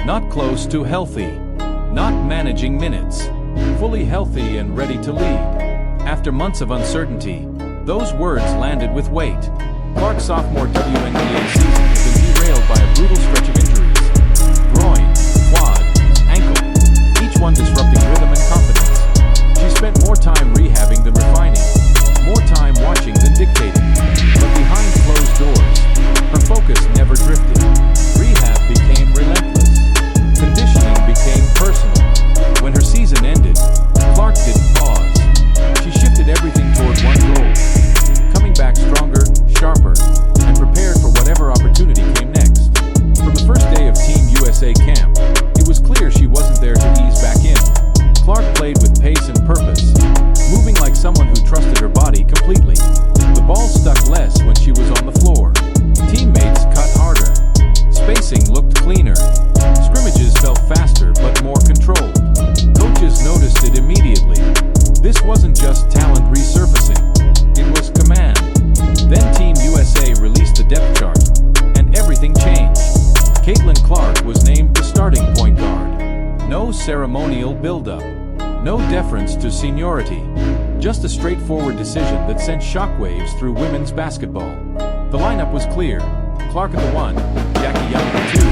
Not close to healthy. Not managing minutes. Fully healthy and ready to lead. After months of uncertainty, those words landed with weight. Clark's sophomore WNBA season has been derailed by a brutal stretch of injuries. Groin, quad, ankle, each one disrupting rhythm and confidence. She spent more time rehabbing than refining, more time watching than dictating. But behind closed doors, her focus never drifted. Rehab became relentless. Conditioning became personal. When her season ended, Clark didn't pause. She shifted everything toward one goal: coming back stronger, sharper, and prepared for whatever opportunity came next. From the first day of Team USA camp, it was clear she wasn't there to ease back in. Clark played with pace and purpose, moving like someone who trusted her body completely. The ball stuck less when she was on the floor. Teammates cut harder. Spacing looked cleaner. Scrimmages felt faster but more controlled. Coaches noticed it immediately. This wasn't just talent resurfacing. It was command. Then Team USA released the depth chart, and everything changed. Caitlin Clark was named the starting point guard. No ceremonial build-up. No deference to seniority. Just a straightforward decision that sent shockwaves through women's basketball. The lineup was clear. Clark at the 1, Jackie Young at the 2,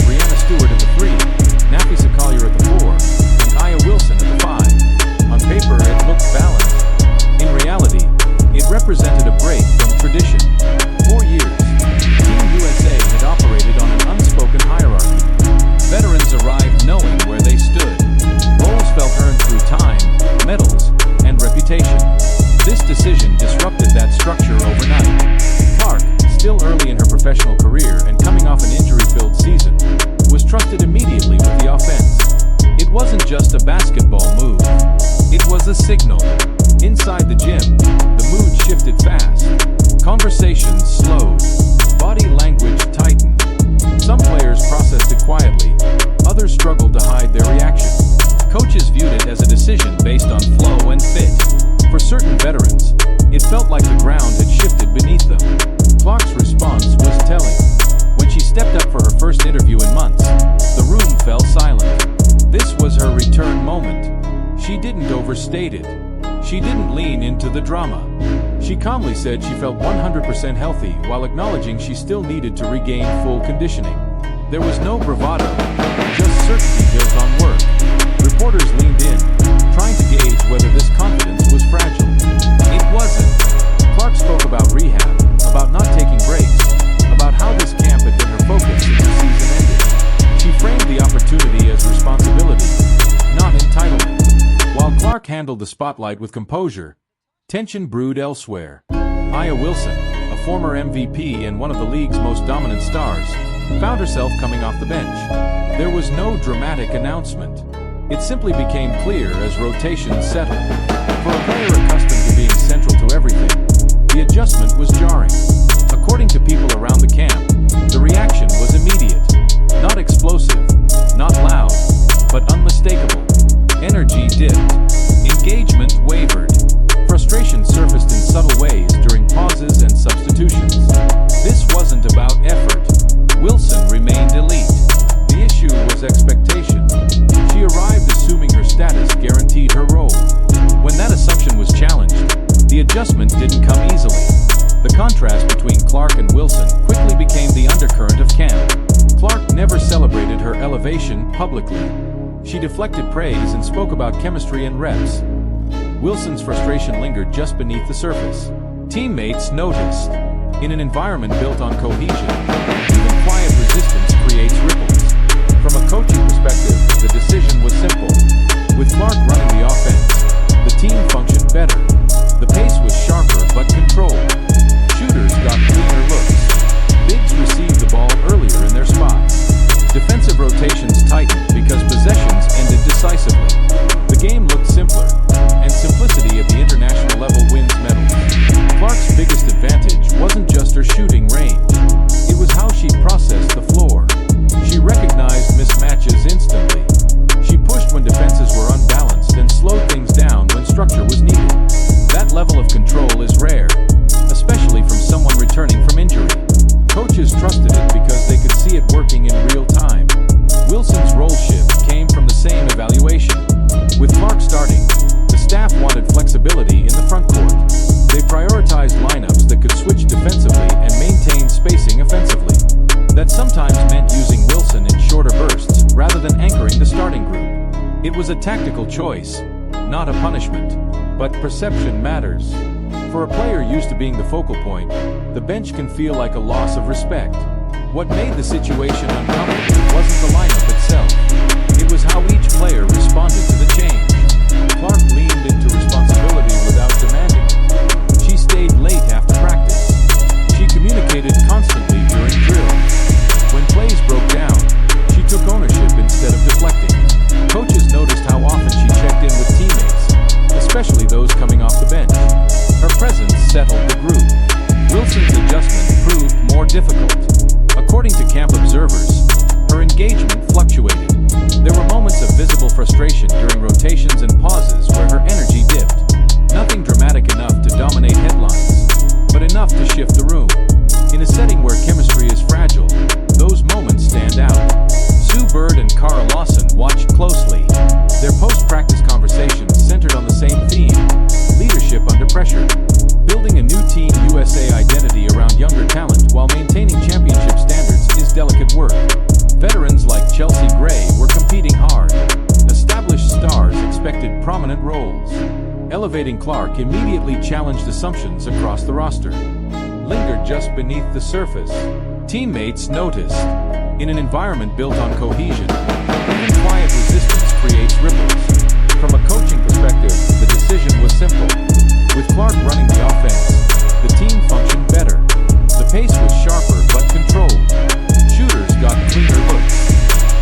Brianna Stewart at the 3, Nafisa Collier at the 4, and Aya Wilson at the 5. On paper, it looked balanced. In reality, it represented a break from tradition. For years, Team USA had operated on an unspoken hierarchy. Veterans arrived knowing where they stood. Roles felt earned through time, medals, and reputation. This decision disrupted that structure overnight. Clark, still early in her professional career and coming off an injury-filled season, was trusted immediately with the offense. It wasn't just a basketball move. It was a signal. Inside the gym, the mood shifted fast. Conversations slowed. Body language tightened. Some players processed it quietly. Others struggled to hide their reaction. Coaches viewed it as a decision based on flow and fit. For certain veterans, it felt like the ground had shifted beneath them. Clark's response was telling. When she stepped up for her first interview in months, the room fell silent. This was her return moment. She didn't overstate it. She didn't lean into the drama. She calmly said she felt 100% healthy while acknowledging she still needed to regain full conditioning. There was no bravado, just certainty built on work. Reporters leaned in, trying to gauge whether this confidence was fragile. It wasn't. Clark spoke about rehab, about not taking breaks, about how this camp had been her focus since the season ended. She framed the opportunity as responsibility, not entitlement. While Clark handled the spotlight with composure, tension brewed elsewhere. Aya Wilson, a former MVP and one of the league's most dominant stars, found herself coming off the bench. There was no dramatic announcement. It simply became clear as rotations settled. For a player accustomed to being central to everything, the adjustment was jarring. According to people around the camp, the reaction was immediate. Not explosive, not loud, but unmistakable. Energy dipped. Engagement wavered. Frustration surfaced in subtle ways during pauses and substitutions. This wasn't about effort. Wilson remained elite. The issue was expectation. She arrived assuming her status guaranteed her role. When that assumption was challenged, the adjustment didn't come easily. The contrast between Clark and Wilson quickly became the undercurrent of camp. Clark never celebrated her elevation publicly. She deflected praise and spoke about chemistry and reps. Wilson's frustration lingered just beneath the surface. Teammates noticed. In an environment built on cohesion, even quiet resistance creates ripples. From a coaching perspective, the decision was simple. With Clark running the offense, the team functioned better. The pace was sharper but controlled. Shooters got cleaner looks. Bigs received the ball earlier in their spots. Defensive rotations tightened because possessions ended decisively. The game looked simpler, and simplicity at the international level wins medals. Clark's biggest advantage wasn't just her shooting range. It was how she processed the floor. She recognized mismatches instantly. She pushed when defenses were unbalanced and slowed things down when structure was needed. That level of control is rare, especially from someone returning from injury. Coaches trusted it because they could see it working in real time. Wilson's role shift came from the same evaluation. With Clark starting, the staff wanted flexibility in the front court. They prioritized lineups that could switch defensively and maintain spacing offensively. That sometimes meant using Wilson in shorter bursts rather than anchoring the starting group. It was a tactical choice, not a punishment. But perception matters. For a player used to being the focal point, the bench can feel like a loss of respect. What made the situation uncomfortable wasn't the lineup itself. It was how each player responded to the change. Clark leaned into responsibility without demanding it. She stayed late after practice. She communicated constantly during drills. When plays broke down, she took ownership instead of deflecting. Coaches noticed how often she checked in with teammates, especially those coming off the bench. Her presence settled the group. Wilson's adjustment proved more difficult. According to camp observers, her engagement fluctuated. There were moments of visible frustration during rotations and pauses where her energy dipped. Nothing dramatic enough to dominate headlines, but enough to shift the room. In a setting where chemistry is fragile, those moments stand out. Sue Bird and Cara Lawson watched closely. Their post-practice conversations centered on the same theme: leadership under pressure. Building a new Team USA identity around younger talent while maintaining championship standards is delicate work. Veterans like Chelsea Gray were competing hard. Established stars expected prominent roles. Elevating Clark immediately challenged assumptions across the roster. Lingered just beneath the surface. Teammates noticed. In an environment built on cohesion, even quiet resistance creates ripples. From a coaching perspective, the decision was simple. With Clark running the offense, the team functioned better. The pace was sharper but controlled. Shooters got cleaner looks.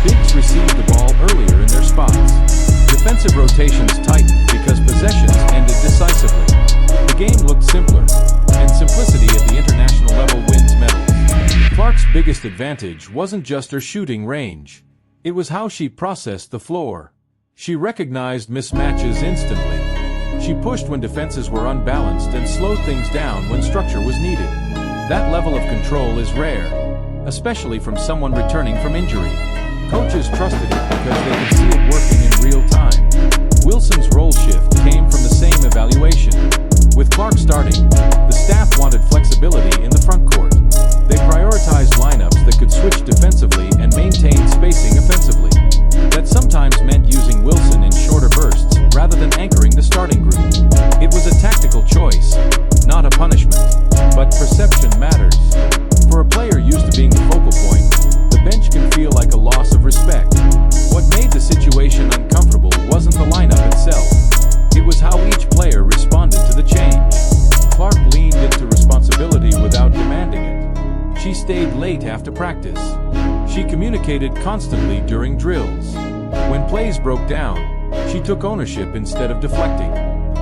Bigs received the ball earlier in their spots. Defensive rotations tightened because possessions ended decisively. The game looked simpler, and simplicity at the international level wins medals. Clark's biggest advantage wasn't just her shooting range. It was how she processed the floor. She recognized mismatches instantly. She pushed when defenses were unbalanced and slowed things down when structure was needed. That level of control is rare, especially from someone returning from injury. Coaches trusted it because they could see it working in real time. Wilson's role shift came from the same evaluation. With Clark starting, the staff wanted flexibility in the front court. They prioritized lineups that could switch defensively and maintain spacing offensively. That sometimes meant using Wilson in shorter bursts rather than anchoring the starting group. It was a tactical choice, not a punishment. But perception matters. For a player used to being the focal point, the bench can feel like a loss of respect. What made the situation uncomfortable wasn't the lineup itself. It was how each player responded to the change. Clark leaned into responsibility without demanding it. She stayed late after practice. She communicated constantly during drills. When plays broke down, she took ownership instead of deflecting.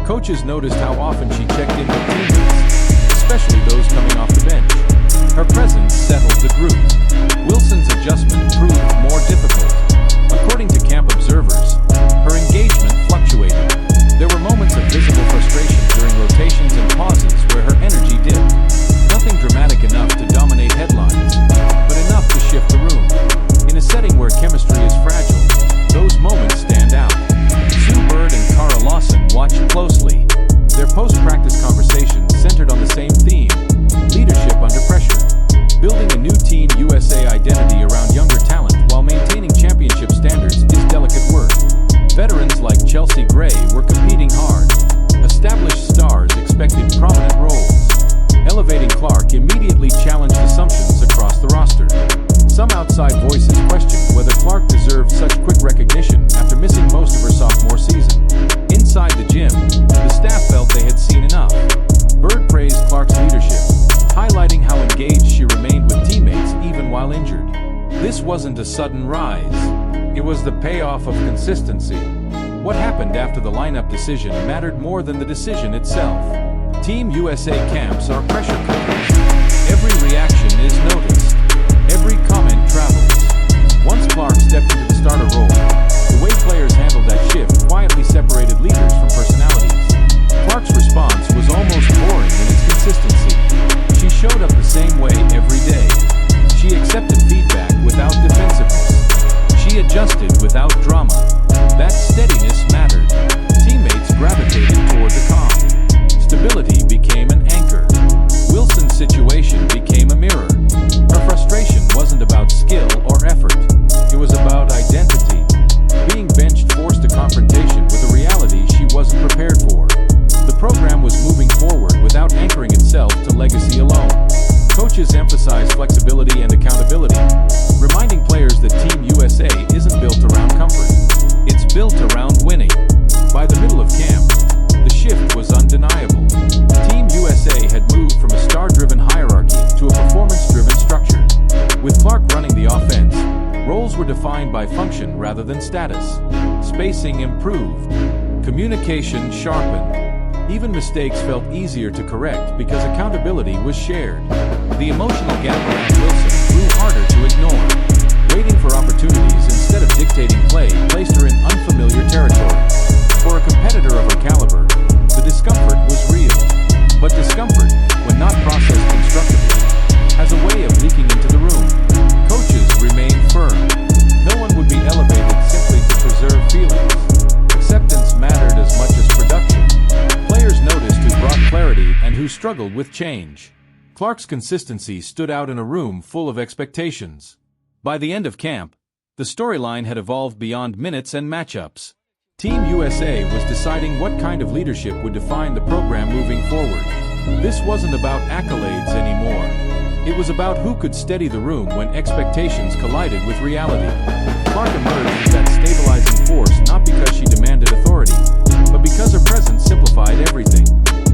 Coaches noticed how often she checked in with teammates, especially those coming off the bench. Her presence settled the group. Wilson's adjustment proved more difficult. According to camp observers, her engagement fluctuated. There were moments of visible frustration during rotations and pauses where her energy dipped. Nothing dramatic enough to dominate headlines, but enough to shift the room. In a setting where chemistry is fragile, those moments stand out. Sue Bird and Cara Lawson watched closely. Their post-practice conversations centered on the same theme: leadership under pressure. Building a new Team USA identity around younger talent while maintaining championship standards is delicate work. Veterans like Chelsea Gray were competing hard. Established stars expected prominent roles. Elevating Clark immediately challenged assumptions across the roster. Some outside voices questioned whether Clark deserved such quick recognition after missing most of her sophomore season. Inside the gym, the staff felt they had seen enough. Bird praised Clark's leadership, highlighting how engaged she remained with teammates even while injured. This wasn't a sudden rise. It was the payoff of consistency. What happened after the lineup decision mattered more than the decision itself. Team USA camps are pressure cookers. Every reaction is noticed. Every comment travels. Once Clark stepped into the starter role, the way players handled that shift quietly separated leaders from personalities. Clark's response was almost boring in its consistency. She showed up the same way every day. She accepted feedback without defensiveness. She without drama. That steadiness mattered. Teammates gravitated toward the calm. Stability became an anchor. Wilson's situation became a mirror. Her frustration wasn't about skill or effort. It was about identity. Being benched forced a confrontation with a reality she wasn't prepared for. The program was moving forward without anchoring itself to legacy alone. Coaches emphasize flexibility and accountability, reminding players that Team USA isn't built around comfort. It's built around winning. By the middle of camp, the shift was undeniable. Team USA had moved from a star-driven hierarchy to a performance-driven structure. With Clark running the offense, roles were defined by function rather than status. Spacing improved. Communication sharpened. Even mistakes felt easier to correct because accountability was shared. The emotional gap around Wilson grew harder to ignore. Waiting for opportunities instead of dictating play placed her in unfamiliar territory. For a competitor of her caliber, the discomfort was real. But discomfort, when not processed constructively, has a way of leaking into the room. Coaches remained firm. No one would be elevated simply to preserve feelings. Acceptance mattered as much as production. Players noticed who brought clarity and who struggled with change. Clark's consistency stood out in a room full of expectations. By the end of camp, the storyline had evolved beyond minutes and matchups. Team USA was deciding what kind of leadership would define the program moving forward. This wasn't about accolades anymore. It was about who could steady the room when expectations collided with reality. Clark emerged as that stabilizing force not because she demanded authority, but because her presence simplified everything.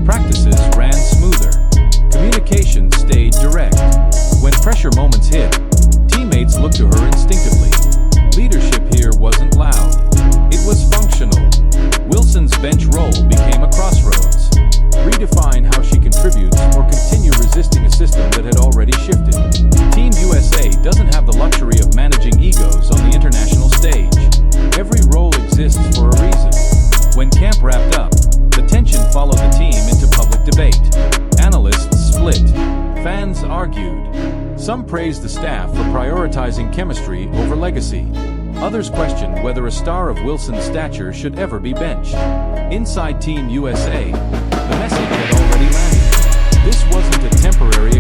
Practices ran smoother. Communication stayed direct. When pressure moments hit, teammates looked to her instinctively. Leadership here wasn't loud. It was functional. Wilson's bench role became a crossroads. Redefine how she contributes or continue resisting a system that had already shifted. Team USA doesn't have the luxury of managing egos on the international stage. Every role exists for a reason. When camp wrapped up, the tension followed the team into public debate. Analysts split. Fans argued. Some praised the staff for prioritizing chemistry over legacy. Others questioned whether a star of Wilson's stature should ever be benched. Inside Team USA, the message had already landed. This wasn't a temporary